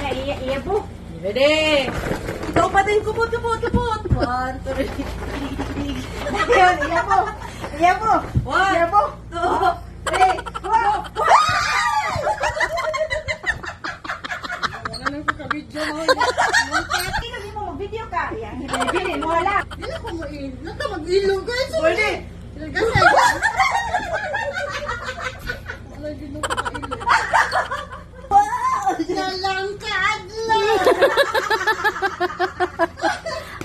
Iya po. Ready. Ikaw pa din. Kupot. 1, 2, 3. Iya po. 1, 2, 3, go. Hindi mo mag-video ka. Hindi mo wala. Hindi ko mag-ilong guys. Pwede. Nalangkad lang.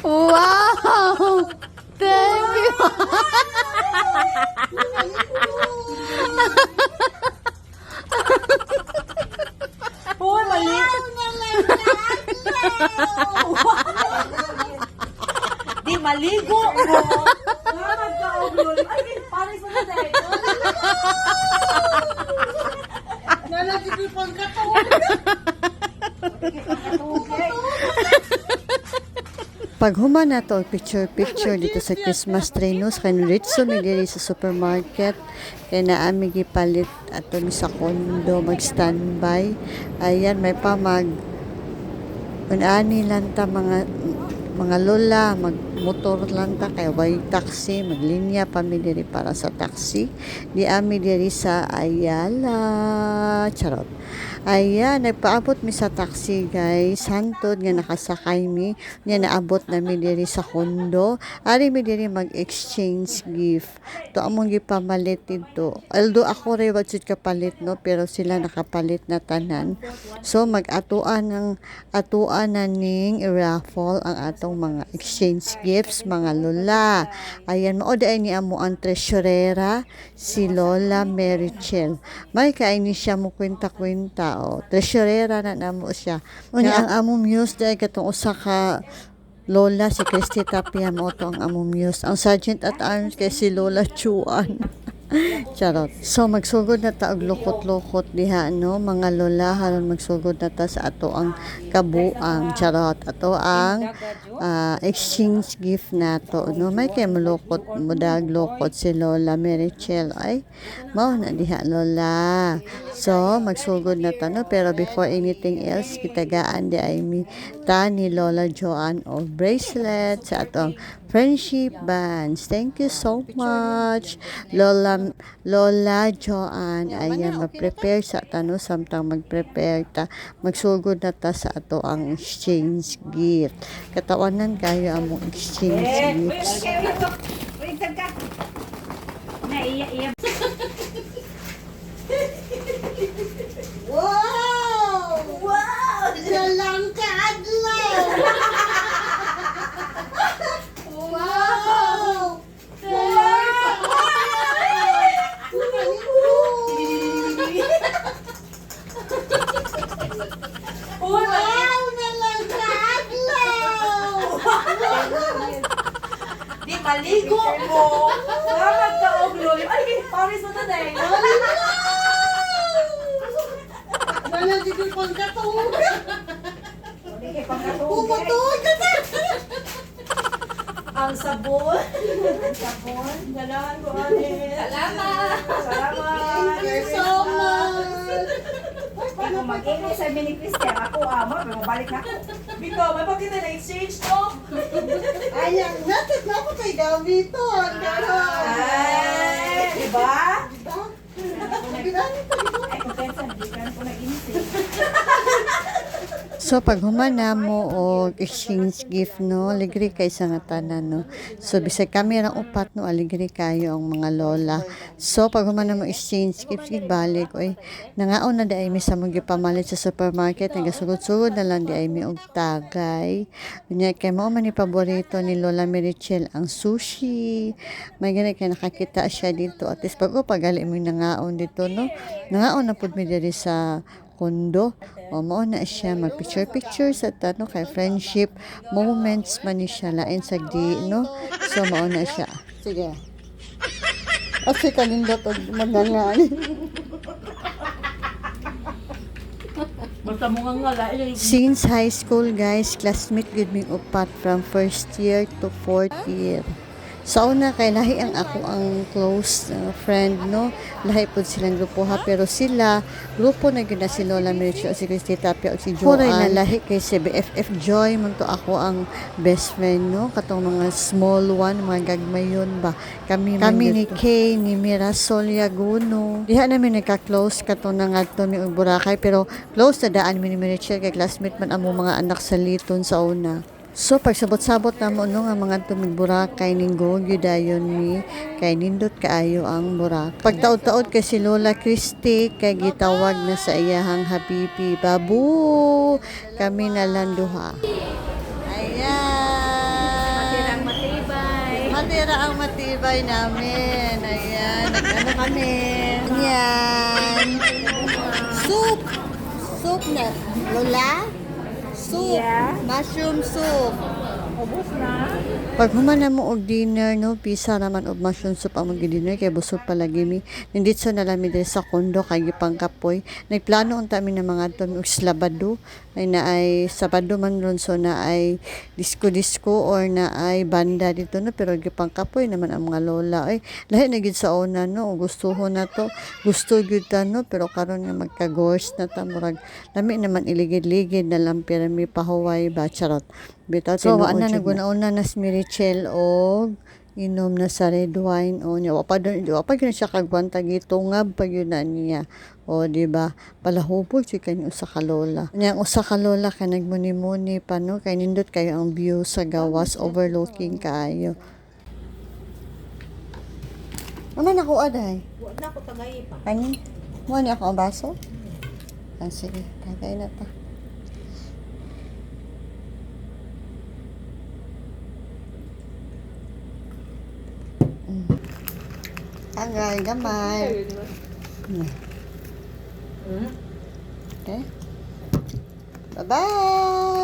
Wow! Thank you! Uy, mali. Di maligo mo. Nagka-uglol. Ay, paris mo na dahil. Nalagyan yung pagkataon. Pag human na to, picture dito sa Christmas tree no, sa kanritso mi diri sa supermarket, kaya naami gipalit ato ni sa kondo, mag-standby. Ayan, may pa unani lang ta mga lola, magmotor lang ta, kaya way taxi, maglinya pa mi diri para sa taxi. Di ami diri sa Ayala, charot. Ayan, nagpaabot mi sa taxi guys. Hantod nga nakasakay mi. Nga naabot na mi diri sa kondo. Ari mi diri mag-exchange gift. To among gipamalit dito. Although ako rin wag sud kapalit no, pero sila nakapalit na tanan. So mag-atuan na ning i-raffle ang atong mga exchange gifts, mga lola. Ayan, mao ay ni amo ang treasurera si Lola Merichel. May kaini siya mo kwenta-kwenta. Treasurera na namo siya. Unya ang among muse dahil katong usa ka lola si Christy Tapia mo to ang among muse. Ang sergeant at arms kay si Lola Chuan. Charot. So magsugod na ta og lukot-lukot diha no, mga lola haron magsugod na ta sa ato ang kabuang. Charot. Ato ang exchange gift nato no. May kay mulukot mudag lukot si Lola Merichel. Ay mao na diha lola. So magsugod na ta no, pero before anything else kitagaan di ay mi ta ni Lola Joanne o bracelet sa atong friendship bands. Thank you so much Lola Joanne. Ayan, mag-prepare sa tano, samtang mag-prepare ta, magsugod na ta sa ato ang exchange gift. Katawanan kayo among exchange gifts. Wow! Nalangkad lang. Wow! Wow! Nalangkad lang. Di maligo mo. Nagka-uglol. Ay, paris mo na dahil. Nalagyan yung pagkataon. Pumutol. Pumutol ka na. Ang sabon. Ganahan ko, ate. Salamat. Thank you so much. Hindi ko mag-ingay sa mini Christian. Ako, ama, pero mabalik na ako. Biko, may pakita na exchange to. Ayan, natin na po kay Gawito. Ay, diba? Diba? Binani pa dito. Ay, kumpensa, hindi ka po nag-inisip. So pag humana mo o exchange gift no, ligri kay sa nga tanan no. So bisag kami ra upat no, aligri kayo ang mga lola. So pag humana mo exchange gift balik oy, nangaon na di ay mi sa mga gipamalit sa supermarket, nagasugod-sugod na lang di ay mi og tagay. Unya kay mao man ni paborito ni Lola Merichel ang sushi. May gani kay nakakita siya dito at least pag pagali mo nangaon dito no. Nangaon na pud mi diri sa kondo. O mao na siya mag-picture sa tano kay friendship moments man ni siya lain sa di no. So mao na siya. Sige. Kasi kanindot og magangan. Basta mo nga lain. Since high school guys, classmate gud ming upat from first year to fourth year. Sa una kay lahi ang ako ang close friend no, lahi po silang grupo ha, pero sila grupo na gyud na si Lola Miricho, si Christy Tapia o si Joanne. Kuray na lahi kay si BFF Joy man to ako ang best friend no, katong mga small one, mga gagmayon ba. Kami ni Kay ni Mirasol Yaguno. Diha namin nagka-close katong nangadto mi og Boracay, pero close na daan mi ni Miricho kay classmate man amo mga anak sa Liton sa una. So, pagsabot-sabot na mo no, nga mga tumig Boracay ninggo, gyudayon mi, kay nindot kaayo ang Boracay. Pagtaod-taod kay si Lola Christy, kay gitawag na sa iyahang habibi, babu, kami na lang duha. Ayan! Matira ang matibay namin. Ayan, nag-ano kami. Ayan. Soup! Soup na. Lola? Soup. Yeah. Mushroom soup. Ubus na. Pag humana mo og dinner, no, pisa naman og mushroom soup ang dinner kay busog palagi mi. Ninditso na lami diri sa kondo kay gipang kapoy. Nagplano unta mi na mga ton og Sabado. Ay na ay Sabado man ron, so na ay disco or na ay banda dito no, pero gipang kapoy naman ang mga lola. Ay lahi na gid sa una no, gustuhon na to. Gusto gyud ta no, pero karon nga magka-ghost na ta murag lami naman iligid-ligid na lang pero mi pahuway ba charot. Bitaw so wa na naguna-una na si Mirichel og inom na sa red wine o nya wa pa gyud siya kagwanta gitungab pa gyud na niya. O di ba palahubog si kani usa ka lola. Nya ang usa ka lola kay nagmuni-muni pa no, kay nindot kayo ang view sa gawas, overlooking kaayo. Naman ako aday. Wa na ko tagay pa. Ani? Mo ni ako ang baso? Ah, sige, kagay na ta. Tagay, gamay. Okay? Bye-bye!